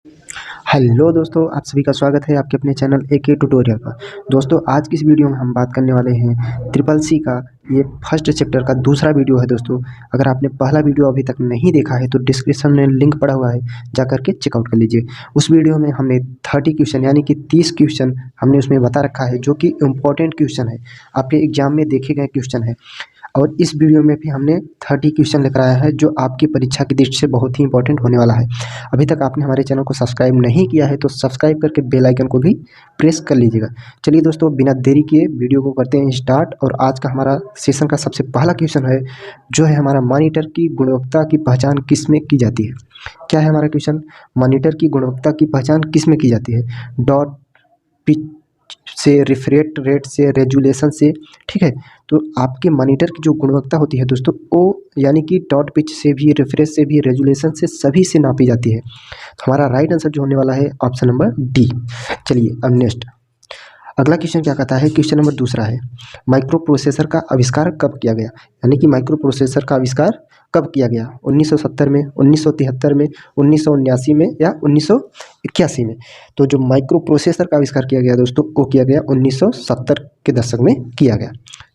Hello दोस्तों, आप सभी का स्वागत है आपके अपने चैनल एके ट्यूटोरियल पर। दोस्तों, आज की इस वीडियो में हम बात करने वाले हैं ट्रिपल सी का। ये फर्स्ट चैप्टर का दूसरा वीडियो है दोस्तों। अगर आपने पहला वीडियो अभी तक नहीं देखा है तो डिस्क्रिप्शन में लिंक पड़ा हुआ है, जा करके चेकआउट कर लीजिए। उस वीडियो में हमने 30 क्वेश्चन यानी कि 30 क्वेश्चन हमने उसमें बता रखा है, जो कि इम्पोर्टेंट क्वेश्चन है, आपके एग्जाम में देखे गए क्वेश्चन है। और इस वीडियो में भी हमने 30 क्वेश्चन लेकर आया है, जो आपकी परीक्षा की दृष्टि से बहुत ही इंपॉर्टेंट होने वाला है। अभी तक आपने हमारे चैनल को सब्सक्राइब नहीं किया है तो सब्सक्राइब करके बेल आइकन को भी प्रेस कर लीजिएगा। चलिए दोस्तों, बिना देरी किए वीडियो को करते हैं स्टार्ट। और आज का हमारा सेशन का सबसे पहला क्वेश्चन है, जो है हमारा मॉनिटर की गुणवत्ता की पहचान किस में की जाती है। क्या है हमारा क्वेश्चन? मॉनिटर की गुणवत्ता की पहचान किस में की जाती है? डॉट, पिच से, रिफ्रेश रेट से, रेजुलेशन से। ठीक है, तो आपके मॉनिटर की जो गुणवत्ता होती है दोस्तों, वो यानी कि डॉट पिच से भी, रिफ्रेश से भी, रेजुलेशन से, सभी से नापी जाती है। तो हमारा राइट आंसर जो होने वाला है ऑप्शन नंबर डी। चलिए अब नेक्स्ट अगला क्वेश्चन क्या कहता है? क्वेश्चन नंबर दूसरा है, माइक्रो प्रोसेसर का आविष्कार कब किया गया? यानी कि माइक्रो प्रोसेसर का आविष्कार कब किया गया? 1970 में, 1973 में, 1979 में या 1981 में? तो जो माइक्रो प्रोसेसर का आविष्कार किया गया दोस्तों, वो किया गया 1970 के दशक में किया गया।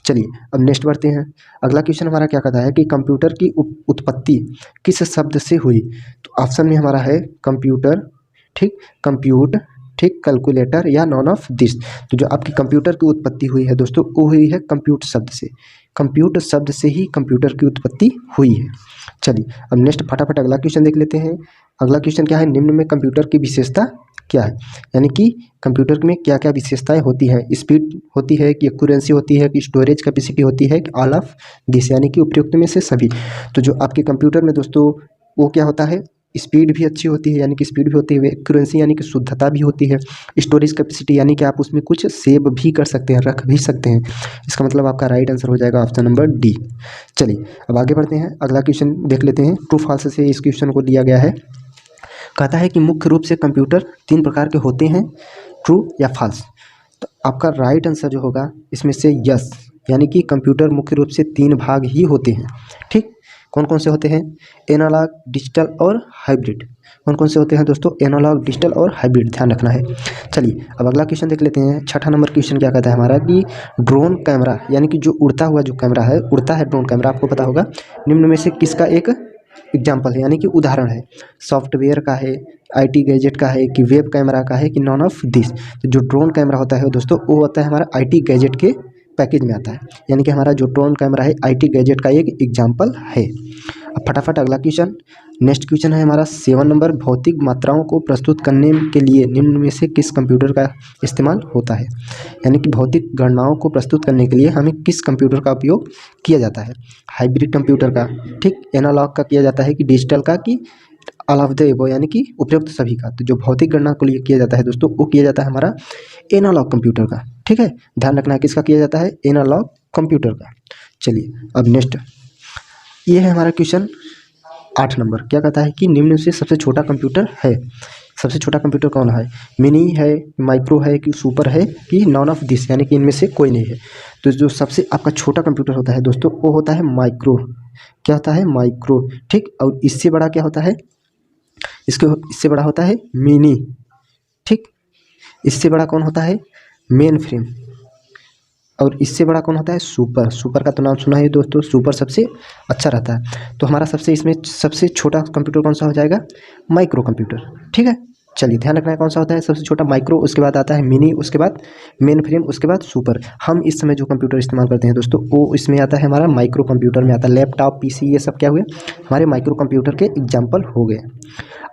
चलिए अब नेक्स्ट बढ़ते हैं। अगला क्वेश्चन हमारा क्या कहता है कि कंप्यूटर की उत्पत्ति किस शब्द से हुई? तो ऑप्शन में हमारा है कंप्यूटर, ठीक, कंप्यूट, ठीक, कैलकुलेटर या नॉन ऑफ दिस। तो जो आपकी कंप्यूटर की उत्पत्ति हुई है दोस्तों, वो हुई है कंप्यूट शब्द से। कंप्यूटर शब्द से ही कंप्यूटर की उत्पत्ति हुई है। चलिए अब नेक्स्ट फटाफट अगला क्वेश्चन देख लेते हैं। अगला क्वेश्चन क्या है? निम्न में कंप्यूटर की विशेषता क्या है? यानी कि कंप्यूटर में क्या क्या विशेषताएं होती है? स्पीड होती है कि एक्यूरेंसी होती है कि स्टोरेज कैपेसिटी होती है कि ऑल ऑफ दिस, यानी कि उपयुक्त में से सभी। तो जो आपके कंप्यूटर में दोस्तों, वो क्या होता है? स्पीड भी अच्छी होती है, यानी कि स्पीड भी होती है, एक्यूरेंसी यानी कि शुद्धता भी होती है, स्टोरेज कैपेसिटी यानी कि आप उसमें कुछ सेव भी कर सकते हैं, रख भी सकते हैं। इसका मतलब आपका राइट आंसर हो जाएगा ऑप्शन नंबर डी। चलिए अब आगे बढ़ते हैं, अगला क्वेश्चन देख लेते हैं। ट्रू फॉल्स से इस क्वेश्चन को लिया गया है। कहता है कि मुख्य रूप से कंप्यूटर 3 प्रकार के होते हैं, ट्रू या फॉल्स? तो आपका राइट आंसर जो होगा इसमें से यस, यानी कि कंप्यूटर मुख्य रूप से 3 भाग ही होते हैं। ठीक, कौन कौन से होते हैं? एनालॉग, डिजिटल और हाइब्रिड। कौन कौन से होते हैं दोस्तों? एनालॉग, डिजिटल और हाइब्रिड, ध्यान रखना है। चलिए अब अगला क्वेश्चन देख लेते हैं। छठा नंबर क्वेश्चन क्या कहता है हमारा कि ड्रोन कैमरा, यानी कि जो उड़ता हुआ जो कैमरा है, उड़ता है ड्रोन कैमरा, आपको पता होगा, निम्न में से किसका एक एग्जाम्पल है, यानी कि उदाहरण है? सॉफ्टवेयर का है, आईटी गैजेट का है कि वेब कैमरा का है कि नॉन ऑफ दिस? तो जो ड्रोन कैमरा होता है दोस्तों, वो होता है हमारा आईटी गैजेट के पैकेज में आता है, यानी कि हमारा जो ड्रोन कैमरा है आईटी गैजेट का एक एग्जाम्पल है। अब फटाफट अगला क्वेश्चन, नेक्स्ट क्वेश्चन है हमारा 7 नंबर, भौतिक मात्राओं को प्रस्तुत करने के लिए निम्न में से किस कंप्यूटर का इस्तेमाल होता है? यानी कि भौतिक गणनाओं को प्रस्तुत करने के लिए हमें किस कंप्यूटर का उपयोग किया जाता है? हाइब्रिड कंप्यूटर का, ठीक, एनालॉग का किया जाता है कि डिजिटल का कि ऑल ऑफ द एबव, यानी कि उपयुक्त सभी का? तो जो भौतिक गणना को लिए किया जाता है दोस्तों, वो किया जाता है हमारा एनालॉग कंप्यूटर का। ठीक है, ध्यान रखना है किसका किया जाता है? एनालॉग कंप्यूटर का। चलिए अब नेक्स्ट, ये है हमारा क्वेश्चन 8 नंबर। क्या कहता है कि निम्न से सबसे छोटा कंप्यूटर है? सबसे छोटा कंप्यूटर कौन है? मिनी है, माइक्रो है कि सुपर है कि नॉन ऑफ दिस, यानी कि इनमें से कोई नहीं है? तो जो सबसे आपका छोटा कंप्यूटर होता है दोस्तों, वो होता है माइक्रो। क्या होता है? माइक्रो। ठीक, और इससे बड़ा क्या होता है? इससे बड़ा होता है मिनी। ठीक, इससे बड़ा कौन होता है? Main frame. और इससे बड़ा कौन होता है? सुपर। सुपर का तो नाम सुना है दोस्तों, सुपर सबसे अच्छा रहता है। तो हमारा इसमें सबसे छोटा कंप्यूटर कौन सा हो जाएगा? Micro computer. ठीक है, चलिए ध्यान रखना है कौन सा होता है सबसे छोटा? माइक्रो, उसके बाद आता है मिनी, उसके बाद मेन फ्रेम, उसके बाद सुपर। हम इस समय जो कंप्यूटर इस्तेमाल करते हैं दोस्तों, वो इसमें आता है हमारा माइक्रो कंप्यूटर में आता है। लैपटॉप, पीसी, ये सब क्या हुए? हमारे माइक्रो कंप्यूटर के एग्जाम्पल हो गए।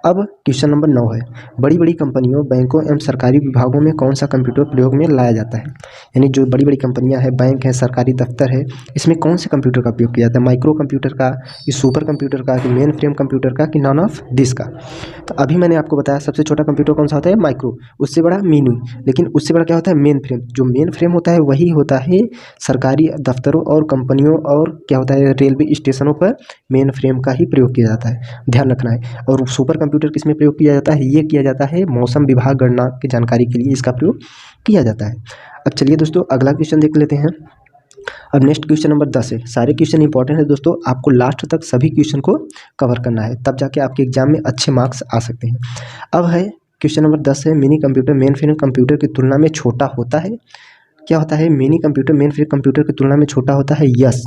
अब क्वेश्चन नंबर 9 है, बड़ी बड़ी कंपनियों, बैंकों एवं सरकारी विभागों में कौन सा कंप्यूटर प्रयोग में लाया जाता है? यानी जो बड़ी बड़ी कंपनियां हैं, बैंक है, सरकारी दफ्तर है, इसमें कौन से कंप्यूटर का उपयोग किया जाता है? माइक्रो कंप्यूटर का कि सुपर कंप्यूटर का कि मेन फ्रेम कंप्यूटर का कि नॉन ऑफ दिस का? तो अभी मैंने आपको बताया सबसे छोटा कंप्यूटर कौन सा होता है? माइक्रो। उससे बड़ा मिनी, लेकिन उससे बड़ा क्या होता है? Main frame. जो मेन फ्रेम होता है वही होता है सरकारी दफ्तरों और कंपनियों और क्या होता है, रेलवे स्टेशनों पर मेन फ्रेम का ही प्रयोग किया जाता है, ध्यान रखना है। और सुपर कंप्यूटर किसमें प्रयोग किया जाता है? ये किया जाता है मौसम विभाग गणना की जानकारी के लिए इसका प्रयोग किया जाता है। अब चलिए दोस्तों अगला क्वेश्चन देख लेते हैं। अब नेक्स्ट क्वेश्चन नंबर 10 है। सारे क्वेश्चन इंपॉर्टेंट है दोस्तों, आपको लास्ट तक सभी क्वेश्चन को कवर करना है, तब जाके आपके एग्जाम में अच्छे मार्क्स आ सकते हैं। अब है क्वेश्चन नंबर 10 है, mini computer main frame computer की तुलना में छोटा होता है। क्या होता है? Mini computer main frame computer की तुलना में छोटा होता है। यस,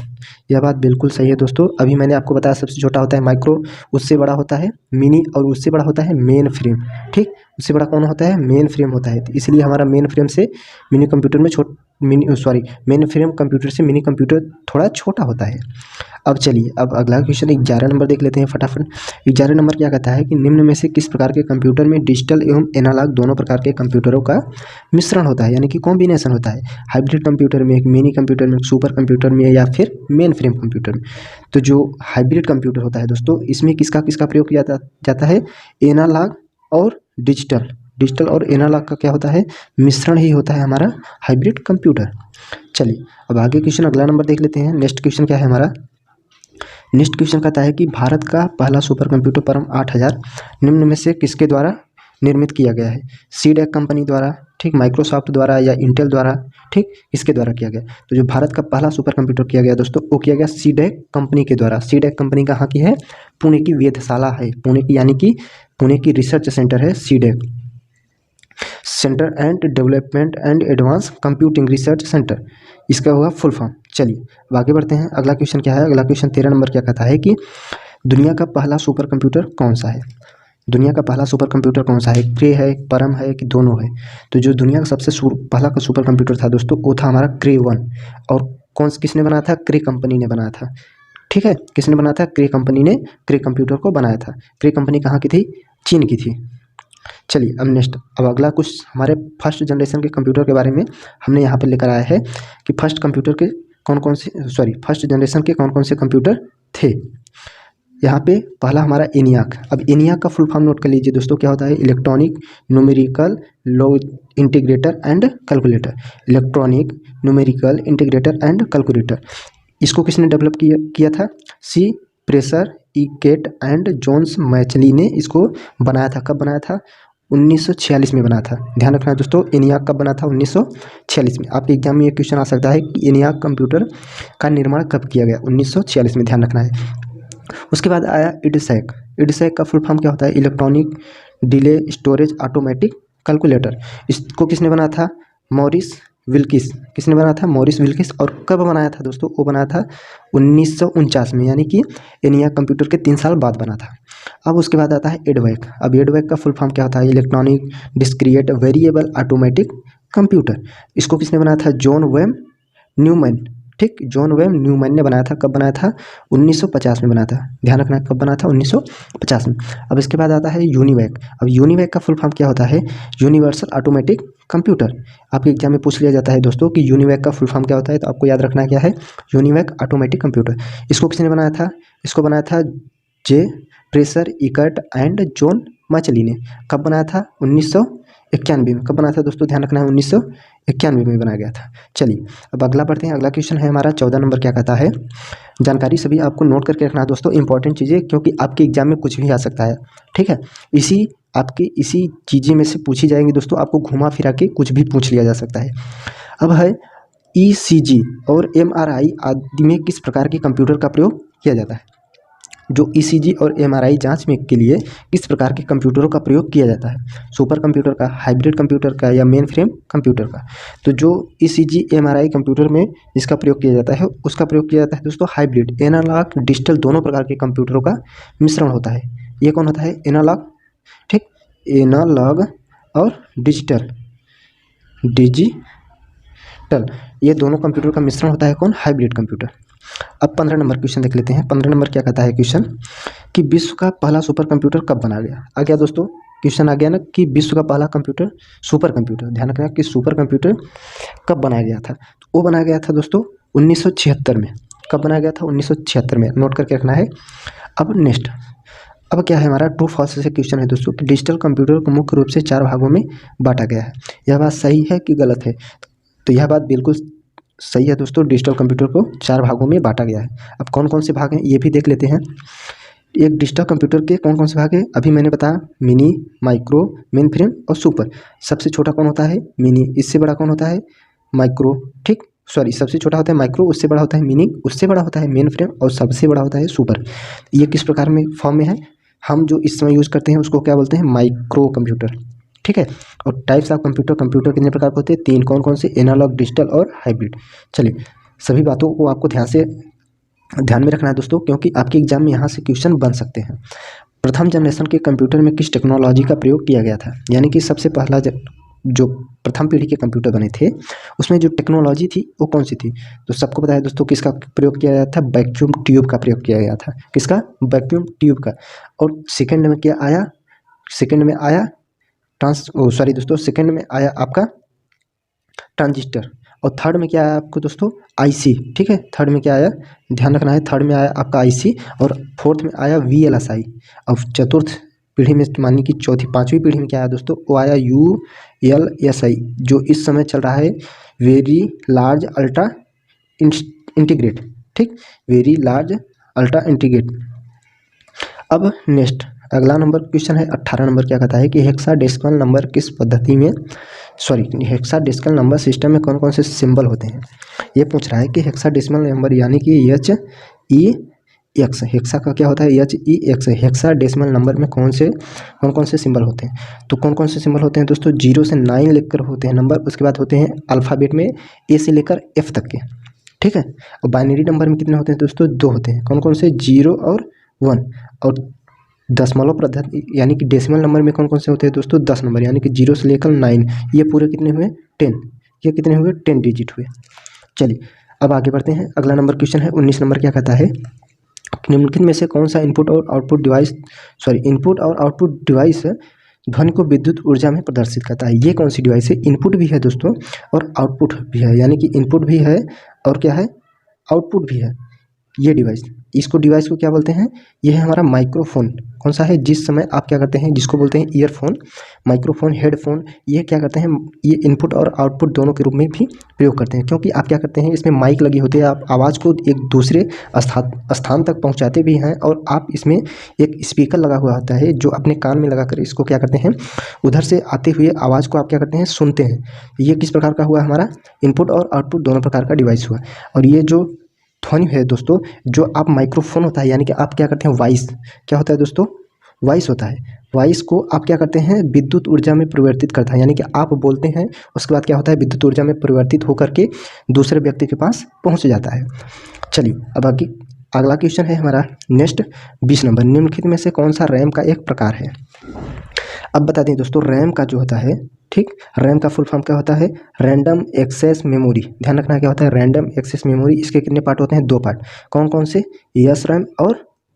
यह बात बिल्कुल सही है दोस्तों। अभी मैंने आपको बताया सबसे छोटा होता है माइक्रो, उससे बड़ा होता है मिनी, और उससे बड़ा होता है मेन फ्रेम। ठीक, उससे बड़ा कौन होता है? मेन फ्रेम होता है। तो इसलिए हमारा मेन फ्रेम से मिनी कंप्यूटर में मेन फ्रेम कंप्यूटर से मिनी कंप्यूटर थोड़ा छोटा होता है। अब चलिए, अब अगला क्वेश्चन 11 नंबर देख लेते हैं फटाफट। 11 नंबर क्या कहता है कि निम्न में से किस प्रकार के कंप्यूटर में डिजिटल एवं एनालॉग दोनों प्रकार के कंप्यूटरों का मिश्रण होता है, यानी कि कॉम्बिनेशन होता है। हाइब्रिड कंप्यूटर में, एक मिनी कंप्यूटर में, सुपर कंप्यूटर में, या फिर मेन फ्रेम कंप्यूटर में। तो जो हाइब्रिड कंप्यूटर होता है दोस्तों, इसमें किसका किसका प्रयोग किया जाता है? एनालॉग और डिजिटल और एनालॉग का क्या होता है? मिश्रण ही होता है हमारा हाइब्रिड कंप्यूटर। चलिए, अब आगे क्वेश्चन अगला नंबर देख लेते हैं। नेक्स्ट क्वेश्चन क्या है हमारा? नेक्स्ट क्वेश्चन कहता है कि भारत का पहला सुपर कंप्यूटर परम 8000 निम्न में से किसके द्वारा निर्मित किया गया है? सीडेक कंपनी द्वारा, ठीक, माइक्रोसॉफ्ट द्वारा, या इंटेल द्वारा, ठीक, इसके द्वारा किया गया। तो जो भारत का पहला सुपर कंप्यूटर किया गया दोस्तों, वो किया गया सीडेक कंपनी के द्वारा। सीडेक कंपनी कहाँ की है? पुणे की वेधशाला है, पुणे की, यानी कि पुणे की रिसर्च सेंटर है CDAC, centre and development and advance computing research centre, इसका हुआ फुल फॉर्म। चलिए, अब आगे बढ़ते हैं। अगला क्वेश्चन क्या है? अगला क्वेश्चन 13 नंबर क्या कहता है कि दुनिया का पहला सुपर कंप्यूटर कौन सा है? दुनिया का पहला सुपर कंप्यूटर कौन सा है? क्रे है, परम है, कि दोनों है? तो जो दुनिया का सबसे पहला का सुपर कंप्यूटर था दोस्तों, वो था हमारा क्रे 1। और किसने बनाया था? क्रे कंपनी ने बनाया था। ठीक है, किसने बनाया था? क्रे कंपनी ने क्रे कंप्यूटर को बनाया था। क्रे कंपनी कहाँ की थी? चीन की थी। चलिए, अब नेक्स्ट, अब अगला कुछ हमारे फर्स्ट जनरेशन के कंप्यूटर के बारे में हमने यहाँ पर लेकर आया है कि फर्स्ट जनरेशन के कौन कौन से कंप्यूटर थे। यहाँ पे पहला हमारा एनियाक। अब एनियाक का फुल फॉर्म नोट कर लीजिए दोस्तों, क्या होता है? Electronic numerical logic integrator and calculator. Electronic numerical integrator and calculator, इसको किसने डेवलप किया था? सी प्रेसर, इकेट एंड जोन्स मैचली ने इसको बनाया था। कब बनाया था? 1946 में बना था। ध्यान रखना है दोस्तों, एनियाक कब बना था? 1946 में। आपके एग्जाम में ये क्वेश्चन आ सकता है कि एनियाक कंप्यूटर का निर्माण कब किया गया? 1946 में, ध्यान रखना है। उसके बाद आया इडसैक। इडसैक का फुल फॉर्म क्या होता है? Electronic delay storage automatic calculator. इसको किसने बनाया था? Morris Wilkes. किसने बनाया था? Morris Wilkes. और कब बनाया था दोस्तों? वो बनाया था 1949 में, यानी कि एनियाक कंप्यूटर के 3 साल बाद बना था। अब उसके बाद आता है एडवैक। अब एडवैक का फुल फॉर्म क्या होता है? Electronic discrete variable automatic computer. इसको किसने बनाया था? जॉन वेम न्यूमैन। ठीक, जॉन वेम न्यूमैन ने बनाया था। कब बनाया था? 1950 में बनाया था। ध्यान रखना, कब बना था? 1950 में। अब इसके बाद आता है यूनिवैक। अब यूनिवैक का फुल फॉर्म क्या होता है? Universal automatic computer. आपके एग्जाम में पूछ लिया जाता है दोस्तों कि यूनिवैक का फुल फॉर्म क्या होता है, तो आपको याद रखना क्या है? UNIVAC automatic computer. इसको किसने बनाया था? इसको बनाया था जे प्रेसर, इकर्ट एंड जॉन मैचली ने। कब बनाया था? 1991 में। कब बनाया था दोस्तों? ध्यान रखना है, 1991 में बनाया गया था। चलिए, अब अगला पढ़ते हैं। अगला क्वेश्चन है हमारा 14 नंबर, क्या कहता है? जानकारी सभी आपको नोट करके रखना है दोस्तों, इंपॉर्टेंट चीज़ें, क्योंकि आपके एग्जाम में कुछ भी आ सकता है। ठीक है, इसी चीज़ें में से पूछी जाएंगी दोस्तों, आपको घुमा फिरा के कुछ भी पूछ लिया जा सकता है। अब है ECG और MRI आदि में किस प्रकार के कंप्यूटर का प्रयोग किया जाता है? जो ECG और MRI जांच में के लिए किस प्रकार के कंप्यूटरों का प्रयोग किया जाता है? सुपर कंप्यूटर का, हाइब्रिड कंप्यूटर का, या मेन फ्रेम कंप्यूटर का? तो जो ECG MRI कंप्यूटर में जिसका प्रयोग किया जाता है, उसका प्रयोग किया जाता है दोस्तों हाइब्रिड, एनालॉग डिजिटल दोनों प्रकार के कंप्यूटरों का मिश्रण होता है। ये कौन होता है? एनालॉग, ठीक, एनालॉग और डिजिटल, ये दोनों कंप्यूटर का मिश्रण होता है। कौन? Hybrid computer. अब 15 नंबर क्वेश्चन देख लेते हैं। 15 नंबर क्या कहता है क्वेश्चन कि विश्व का पहला सुपर कंप्यूटर कब बना गया? आ गया दोस्तों, क्वेश्चन आ गया ना कि विश्व का पहला कंप्यूटर, सुपर कंप्यूटर। ध्यान रखना कि सुपर कंप्यूटर कब बनाया गया था? तो वो बनाया गया था दोस्तों 1976 में। कब बनाया गया था? 1976 में, नोट करके रखना है। अब नेक्स्ट, अब क्या है हमारा ट्रू फॉल्स से क्वेश्चन है दोस्तों कि डिजिटल कंप्यूटर को मुख्य रूप से 4 भागों में बांटा गया है। यह बात सही है कि गलत है? तो यह बात बिल्कुल सही है दोस्तों, डिजिटल कंप्यूटर को 4 भागों में बांटा गया है। अब कौन कौन से भाग हैं ये भी देख लेते हैं। एक डिजिटल कंप्यूटर के कौन कौन से भाग हैं? अभी मैंने बताया, मिनी, माइक्रो, मेन फ्रेम और सुपर। सबसे छोटा कौन होता है? मिनी। इससे बड़ा कौन होता है? माइक्रो। ठीक, सॉरी सबसे छोटा होता है माइक्रो, उससे बड़ा होता है मिनी, उससे बड़ा होता है मेन फ्रेम और सबसे बड़ा होता है सुपर। ये किस प्रकार में फॉर्म में है, हम जो इस समय यूज़ करते हैं उसको क्या बोलते हैं, माइक्रो कंप्यूटर। ठीक है। और टाइप्स ऑफ कंप्यूटर, कंप्यूटर कितने प्रकार के होते हैं, 3। कौन कौन से, एनालॉग, डिजिटल और हाइब्रिड। चलिए सभी बातों को आपको ध्यान में रखना है दोस्तों, क्योंकि आपके एग्जाम में यहाँ से क्वेश्चन बन सकते हैं। प्रथम जनरेशन के कंप्यूटर में किस टेक्नोलॉजी का प्रयोग किया गया था, यानी कि सबसे पहला जो प्रथम पीढ़ी के कंप्यूटर बने थे उसमें जो टेक्नोलॉजी थी वो कौन सी थी, तो सबको पता है दोस्तों किसका प्रयोग किया गया था, वैक्यूम ट्यूब का प्रयोग किया गया था। किसका, वैक्यूम ट्यूब का। और सेकंड में क्या आया, सेकंड में आया सेकंड में आया आपका ट्रांजिस्टर। और थर्ड में क्या आया आपको दोस्तों, आईसी। ठीक है, थर्ड में क्या आया, ध्यान रखना है, थर्ड में आया आपका आईसी और फोर्थ में आया वीएलएसआई। और चतुर्थ पीढ़ी में मानिए कि चौथी पांचवी पीढ़ी में क्या आया दोस्तों, वो आया यूएलएसआई, जो इस समय चल रहा है वेरी लार्ज अल्ट्रा इंटीग्रेट। ठीक, वेरी लार्ज अल्ट्रा इंटीग्रेट। अब नेक्स्ट अगला नंबर क्वेश्चन है 18 नंबर, क्या कहता है कि हेक्साडेसिमल नंबर किस पद्धति में, हेक्साडेसिमल नंबर सिस्टम में कौन कौन से सिंबल होते हैं। ये पूछ रहा है कि हेक्साडेसिमल नंबर यानी कि HEX, हेक्सा का क्या होता है, HEX। हेक्साडेसिमल नंबर में कौन कौन से सिंबल होते हैं, तो कौन कौन से सिंबल होते हैं दोस्तों, 0 से 9 लेकर होते हैं नंबर, उसके बाद होते हैं अल्फ़ाबेट में A से लेकर F तक के। ठीक है। और बाइनरी नंबर में कितने होते हैं दोस्तों, 2 होते हैं। कौन कौन से, 0 और 1। और दशमलव पद्धति यानी कि डेसिमल नंबर में कौन कौन से होते हैं दोस्तों, 10 नंबर, यानी कि 0 से लेकर 9, ये पूरे कितने हुए, 10। ये कितने हुए, 10 डिजिट हुए। चलिए अब आगे बढ़ते हैं, अगला नंबर क्वेश्चन है 19 नंबर, क्या कहता है, निम्नलिखित में से कौन सा इनपुट और आउटपुट डिवाइस ध्वनि को विद्युत ऊर्जा में प्रदर्शित करता है। ये कौन सी डिवाइस है, इनपुट भी है दोस्तों और आउटपुट भी है, यानी कि इनपुट भी है और क्या है, आउटपुट भी है। ये डिवाइस, इसको डिवाइस को क्या बोलते हैं, ये है हमारा माइक्रोफोन। कौन सा है, जिस समय आप क्या करते हैं, जिसको बोलते हैं ईयरफोन, माइक्रोफोन, हेडफोन, ये क्या करते हैं, ये इनपुट और आउटपुट दोनों के रूप में भी प्रयोग करते हैं, क्योंकि आप क्या करते हैं, इसमें माइक लगी होती है, आप आवाज़ को एक दूसरे स्थान तक पहुँचाते भी हैं, और आप इसमें एक स्पीकर लगा हुआ होता है जो अपने कान में लगाकर इसको क्या करते हैं, उधर से आते हुए आवाज़ को आप क्या करते हैं, सुनते हैं। ये किस प्रकार का हुआ हमारा, इनपुट और आउटपुट दोनों प्रकार का डिवाइस हुआ। और ये जो ध्वनि है दोस्तों, जो आप माइक्रोफोन होता है, यानी कि आप क्या करते हैं, वॉइस क्या होता है दोस्तों, वॉइस होता है। वॉइस को आप क्या करते हैं, विद्युत ऊर्जा में परिवर्तित करता है, यानी कि आप बोलते हैं उसके बाद क्या होता है, विद्युत ऊर्जा में परिवर्तित होकर के दूसरे व्यक्ति के पास पहुंच जाता है। चलिए अब आगे अगला क्वेश्चन है हमारा नेक्स्ट 20 नंबर, निम्नलिखित में से कौन सा रैम का एक प्रकार है। अब बता दें दोस्तों, रैम का जो होता है, ठीक, रैम का फुल फॉर्म क्या होता है, रैंडम एक्सेस मेमोरी। ध्यान रखना क्या होता है, रैंडम एक्सेस मेमोरी। इसके कितने पार्ट होते हैं, 2 पार्ट। कौन कौन से, यस रैम और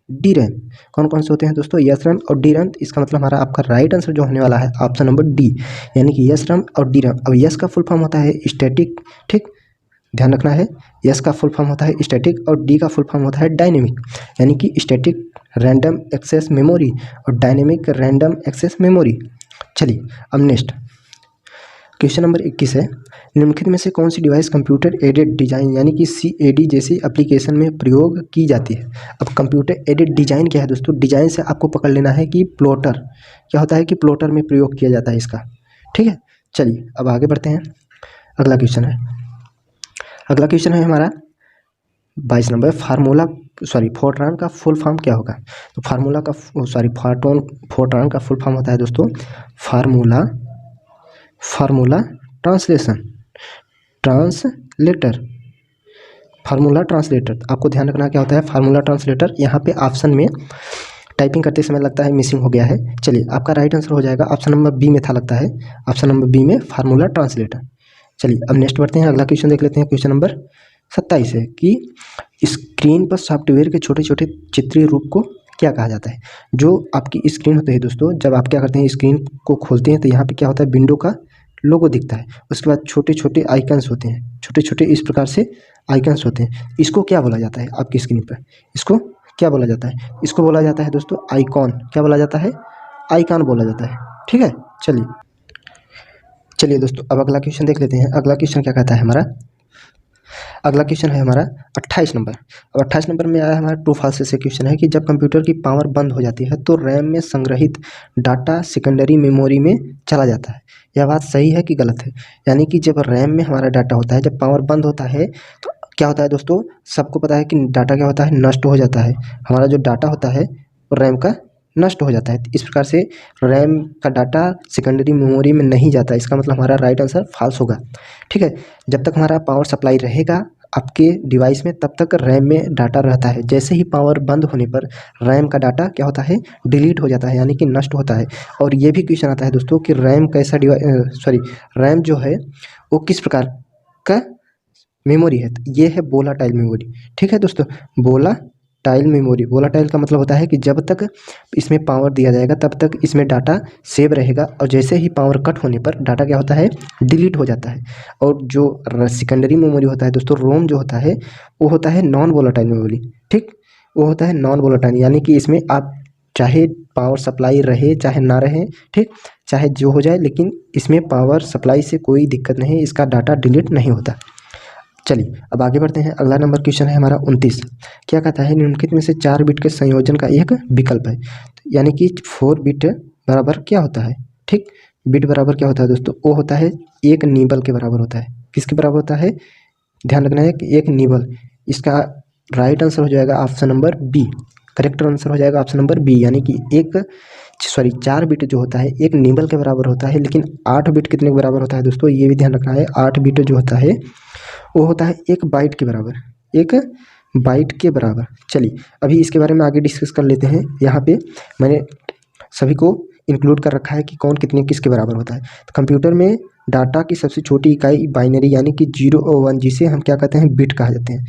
डी रैम। कौन कौन से होते हैं दोस्तों, यस रैम और डी रैम। इसका मतलब हमारा आपका राइट आंसर जो होने वाला है ऑप्शन नंबर डी, यानी कि यस रैम और डी रैम। अब यस का फुल फॉर्म होता है स्टैटिक, ठीक, ध्यान रखना है, यस का फुल फॉर्म होता है स्टैटिक और डी का फुल फॉर्म होता है डायनेमिक, यानी कि स्टैटिक रैंडम एक्सेस मेमोरी और डायनेमिक रैंडम एक्सेस मेमोरी। चलिए अब नेक्स्ट क्वेश्चन नंबर 21 है, निम्नलिखित में से कौन सी डिवाइस कंप्यूटर एडेड डिजाइन यानी कि CAD जैसी एप्लीकेशन में प्रयोग की जाती है। अब कंप्यूटर एडेड डिजाइन क्या है दोस्तों, डिजाइन से आपको पकड़ लेना है कि प्लॉटर क्या होता है, कि प्लॉटर में प्रयोग किया जाता है इसका। ठीक है, चलिए अब आगे बढ़ते हैं, अगला क्वेश्चन है हमारा 22 नंबर, फोर्ट्रान का फुल फॉर्म क्या होगा। तो फोर्ट्रान का फुल फॉर्म होता है दोस्तों फार्मूला ट्रांसलेटर। आपको ध्यान रखना क्या होता है फार्मूला ट्रांसलेटर। यहाँ पे ऑप्शन में टाइपिंग करते समय लगता है मिसिंग हो गया है। चलिए आपका राइट आंसर हो जाएगा ऑप्शन नंबर बी में था, लगता है ऑप्शन नंबर बी में फार्मूला ट्रांसलेटर। चलिए अब नेक्स्ट बढ़ते हैं, अगला क्वेश्चन देख लेते हैं। क्वेश्चन नंबर 27 है कि स्क्रीन पर सॉफ्टवेयर के छोटे छोटे चित्रीय रूप को क्या कहा जाता है। जो आपकी स्क्रीन होती है दोस्तों, जब आप क्या करते हैं स्क्रीन को खोलते हैं तो यहाँ पे क्या होता है, विंडो का लोगो दिखता है। उसके बाद छोटे छोटे आइकन्स होते हैं, छोटे छोटे इस प्रकार से आइकन्स होते हैं। इसको क्या बोला जाता है आपकी स्क्रीन पर, इसको क्या बोला जाता है, इसको बोला जाता है दोस्तों आइकॉन। क्या बोला जाता है, आइकॉन बोला जाता है। ठीक है, चलिए दोस्तों अब अगला क्वेश्चन देख लेते हैं। अगला क्वेश्चन क्या कहता है हमारा, अगला क्वेश्चन है हमारा 28 नंबर। अब 28 नंबर में आया हमारा ट्रू फॉल्स से क्वेश्चन है कि जब कंप्यूटर की पावर बंद हो जाती है तो रैम में संग्रहित डाटा सेकेंडरी मेमोरी में चला जाता है। यह बात सही है कि गलत है? यानी कि जब रैम में हमारा डाटा होता है, जब पावर बंद होता है तो क्या होता है दोस्तों? सबको पता है कि डाटा क्या होता है, नष्ट हो जाता है। हमारा जो डाटा होता है वो रैम का नष्ट हो जाता है। इस प्रकार से रैम का डाटा सेकेंडरी मेमोरी में नहीं जाता, इसका मतलब हमारा राइट आंसर फॉल्स होगा। ठीक है, जब तक हमारा पावर सप्लाई रहेगा आपके डिवाइस में तब तक रैम में डाटा रहता है। जैसे ही पावर बंद होने पर रैम का डाटा क्या होता है, डिलीट हो जाता है, यानी कि नष्ट होता है। और ये भी क्वेश्चन आता है दोस्तों कि रैम कैसा रैम जो है वो किस प्रकार का मेमोरी है? तो ये है वोलाटाइल मेमोरी। ठीक है दोस्तों, वोलाटाइल मेमोरी, वोलाटाइल का मतलब होता है कि जब तक इसमें पावर दिया जाएगा तब तक इसमें डाटा सेव रहेगा, और जैसे ही पावर कट होने पर डाटा क्या होता है, डिलीट हो जाता है। और जो सेकेंडरी मेमोरी होता है दोस्तों, रोम जो होता है वो होता है नॉन वोलाटाइल मेमोरी। ठीक, वो होता है नॉन वोलाटाइल, यानी कि इसमें आप चाहे पावर सप्लाई रहे चाहे ना रहे, ठीक, चाहे जो हो जाए, लेकिन इसमें पावर सप्लाई से कोई दिक्कत नहीं, इसका डाटा डिलीट नहीं होता। चलिए अब आगे बढ़ते हैं। अगला नंबर क्वेश्चन है हमारा 29। क्या कहता है, निम्नलिखित में से 4 बिट के संयोजन का एक विकल्प है। यानी कि 4 बिट बराबर क्या होता है? ठीक, बिट बराबर क्या होता है दोस्तों? वो होता है एक निबल के बराबर होता है। किसके बराबर होता है? ध्यान रखना है कि एक निबल। इसका राइट आंसर हो जाएगा option number B. Correct answer हो जाएगा ऑप्शन नंबर बी, यानी कि 4 बिट जो होता है एक निबल के बराबर होता है। लेकिन 8 बिट कितने के बराबर होता है दोस्तों? ये भी ध्यान रखना है। 8 बिट जो होता है वो होता है 1 बाइट के बराबर, 1 बाइट के बराबर। चलिए अभी इसके बारे में आगे डिस्कस कर लेते हैं। यहाँ पे मैंने सभी को इंक्लूड कर रखा है कि कौन कितने किसके बराबर होता है। तो कंप्यूटर में डाटा की सबसे छोटी इकाई बाइनरी यानी कि 0 और 1, जिसे हम क्या कहते हैं, बिट कहा जाते हैं,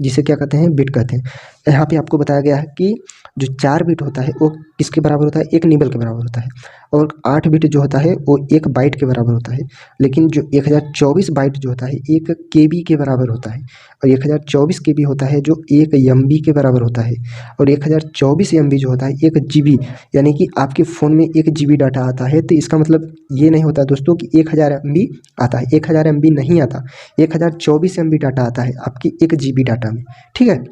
जिसे क्या कहते हैं, बिट कहते हैं। यहाँ पे आपको बताया गया है कि जो 4 बिट होता है वो किसके बराबर होता है? एक निबल के बराबर होता है। और 8 बिट जो होता है वो 1 बाइट के बराबर होता है। लेकिन जो 1024 बाइट जो होता है 1 केबी के बराबर होता है। और 1024 केबी होता है जो 1 एमबी के बराबर होता है। और 1024 एमबी जो होता है 1 जीबी, यानी कि आपके फ़ोन में 1 जीबी डाटा आता है। तो इसका मतलब ये नहीं होता दोस्तों कि 1000 एमबी आता है, 1000 एमबी नहीं आता, 1024 एमबी डाटा आता है आपकी 1 जीबी डाटा में। ठीक है,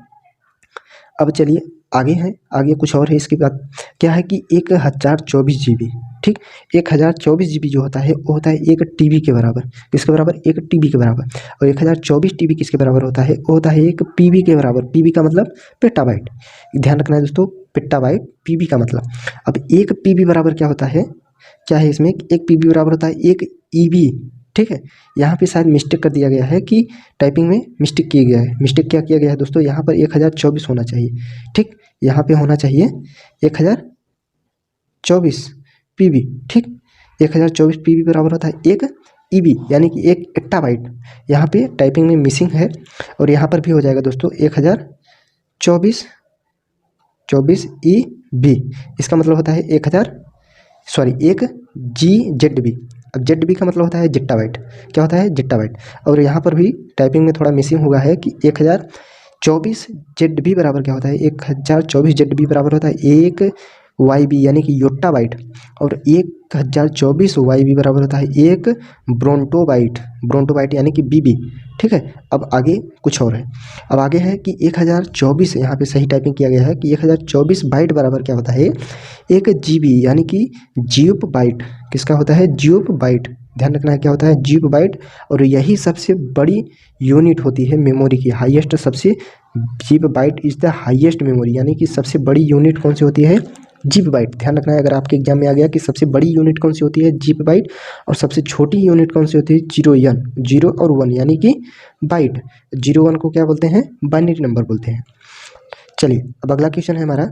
अब चलिए आगे है, आगे कुछ और है। इसके बाद क्या है कि 1024 जीबी, ठीक, 1024 जीबी जो होता है वो होता है 1 टीबी के बराबर। किसके बराबर? 1 टीबी के बराबर। और 1024 टीबी किसके बराबर होता है? वो होता है 1 पीबी के बराबर। पीबी का मतलब पेटाबाइट। ध्यान रखना है दोस्तों, पेटाबाइट पीबी का मतलब। अब 1 पीबी बराबर क्या होता है, क्या है इसमें? 1 पीबी बराबर होता है 1 ईबी। ठीक है, यहाँ पे शायद मिस्टेक कर दिया गया है कि टाइपिंग में मिस्टेक किया गया है। मिस्टेक क्या किया गया है दोस्तों? यहाँ पर 1024 होना चाहिए। ठीक, यहाँ पे होना चाहिए 1024 पीबी। ठीक, 1024 पीबी बराबर होता है 1 ईबी, यानी कि 1 एक्टाबाइट। यहाँ पे टाइपिंग में मिसिंग है। और यहाँ पर भी हो जाएगा दोस्तों 1024 ईबी। इसका मतलब होता है 1 GZB। अब ZB का मतलब होता है जिट्टाबाइट। क्या होता है? जिट्टाबाइट। और यहाँ पर भी टाइपिंग में थोड़ा मिसिंग हुआ है कि 1024 ZB बराबर क्या होता है? 1024 ZB बराबर होता है 1 YB, यानी कि योट्टाबाइट। और 1024 YB बराबर होता है 1 ब्रोंटोबाइट। ब्रोंटोबाइट यानी कि BB। ठीक है, अब आगे कुछ और है। अब आगे है कि 1024, यहाँ पे सही टाइपिंग किया गया है कि 1024 बाइट बराबर क्या होता है? 1 GB, यानी कि जीप बाइट। किसका होता है? Gigabyte. ध्यान रखना है क्या होता है? Gigabyte. और यही सबसे बड़ी यूनिट होती है मेमोरी की, हाईएस्ट सबसे। Gigabyte is the highest memory, यानी कि सबसे बड़ी यूनिट कौन सी होती है? Gigabyte. ध्यान रखना है, अगर आपके एग्जाम में आ गया कि सबसे बड़ी यूनिट कौन सी होती है? Gigabyte. और सबसे छोटी यूनिट कौन सी होती है? 0 और 1, यानी कि बाइट। 0-1 को क्या बोलते हैं? बाइनरी नंबर बोलते हैं। चलिए अब अगला क्वेश्चन है हमारा,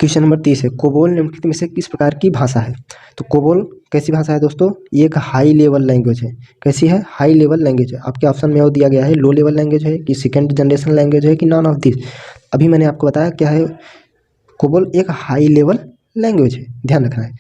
क्वेश्चन नंबर 30 है, कोबोल निम्नलिखित में से किस प्रकार की भाषा है? तो कोबोल कैसी भाषा है दोस्तों? ये एक हाई लेवल लैंग्वेज है। कैसी है? हाई लेवल लैंग्वेज है। आपके ऑप्शन में और दिया गया है लो लेवल लैंग्वेज है कि सेकेंड जनरेशन लैंग्वेज है कि नॉन ऑफ दिस। अभी मैंने आपको बताया क्या है, कोबोल एक हाई लेवल लैंग्वेज है। ध्यान रखना है,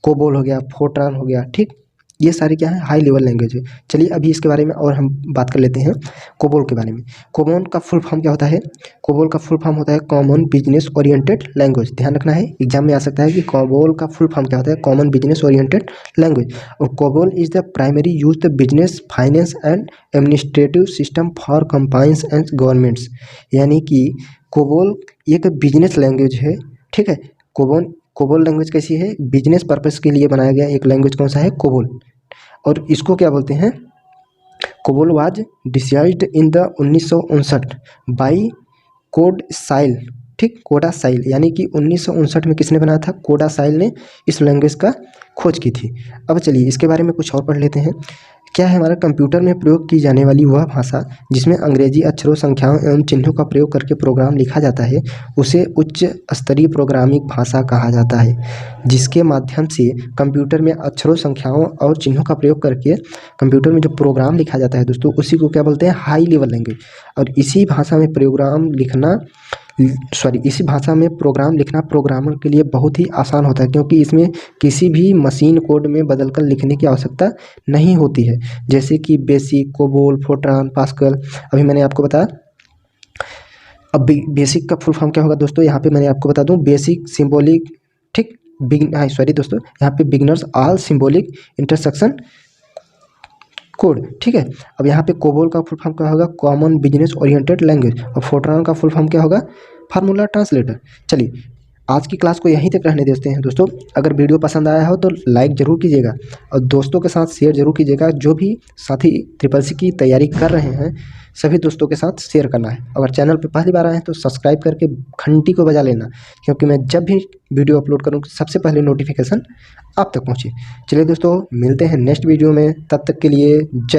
कोबोल हो गया, फोर्ट्रान हो गया, ठीक, ये सारे क्या है? हाई लेवल लैंग्वेज है। चलिए अभी इसके बारे में और हम बात कर लेते हैं, कोबोल के बारे में। कोबोल का फुल फॉर्म क्या होता है? कोबोल का फुल फॉर्म होता है कॉमन बिजनेस ओरिएंटेड लैंग्वेज। ध्यान रखना है, एग्जाम में आ सकता है कि कोबोल का फुल फॉर्म क्या होता है? Common business oriented language. और COBOL is the primary use the business finance and administrative system for companies and governments. यानी कि कोबोल एक बिजनेस लैंग्वेज है। ठीक है, कोबोल लैंग्वेज कैसी है, बिजनेस पर्पस के लिए बनाया गया एक लैंग्वेज कौन सा है, कोबोल। और इसको क्या बोलते हैं, COBOL was designed in the 1959 by CODASYL, ठीक, कोडा साइल, यानी कि 1959 में किसने बनाया था, कोडा साइल ने इस लैंग्वेज का खोज की थी। अब चलिए इसके बारे में कुछ और पढ़ लेते हैं। क्या है हमारा, कंप्यूटर में प्रयोग की जाने वाली वह भाषा जिसमें अंग्रेजी अक्षरों, संख्याओं एवं चिन्हों का प्रयोग करके प्रोग्राम लिखा जाता है उसे उच्च स्तरीय प्रोग्रामिंग भाषा कहा जाता है। जिसके माध्यम से कंप्यूटर में अक्षरों, संख्याओं और चिन्हों का प्रयोग करके कंप्यूटर में जो प्रोग्राम लिखा जाता है दोस्तों, उसी को क्या बोलते हैं, हाई लेवल लैंग्वेज। और इसी भाषा में इसी भाषा में प्रोग्राम लिखना प्रोग्रामर के लिए बहुत ही आसान होता है, क्योंकि इसमें किसी भी मशीन कोड में बदलकर लिखने की आवश्यकता नहीं होती है, जैसे कि बेसिक, कोबोल, फोर्ट्रान, पास्कल। अभी मैंने आपको बताया। अब बेसिक का फुल फॉर्म क्या होगा दोस्तों, यहाँ पे मैंने आपको बता दूँ, बेसिक सिंबॉलिक, ठीक, दोस्तों यहाँ पे beginners all symbolic intersection code, ठीक है। अब यहाँ पे कोबोल का फुल फॉर्म क्या होगा, कॉमन बिजनेस ओरिएंटेड लैंग्वेज। और फोर्ट्रान का फुल फॉर्म क्या होगा, फार्मूला ट्रांसलेटर। चलिए आज की क्लास को यहीं तक रहने देते हैं दोस्तों। अगर वीडियो पसंद आया हो तो लाइक ज़रूर कीजिएगा और दोस्तों के साथ शेयर जरूर कीजिएगा। जो भी साथी ट्रिपल सी की तैयारी कर रहे हैं सभी दोस्तों के साथ शेयर करना है। अगर चैनल पर पहली बार आए हैं तो सब्सक्राइब करके घंटी को बजा लेना, क्योंकि मैं जब भी वीडियो अपलोड करूँ सबसे पहले नोटिफिकेशन आप तक पहुँचे। चलिए दोस्तों मिलते हैं नेक्स्ट वीडियो में, तब तक के लिए जय।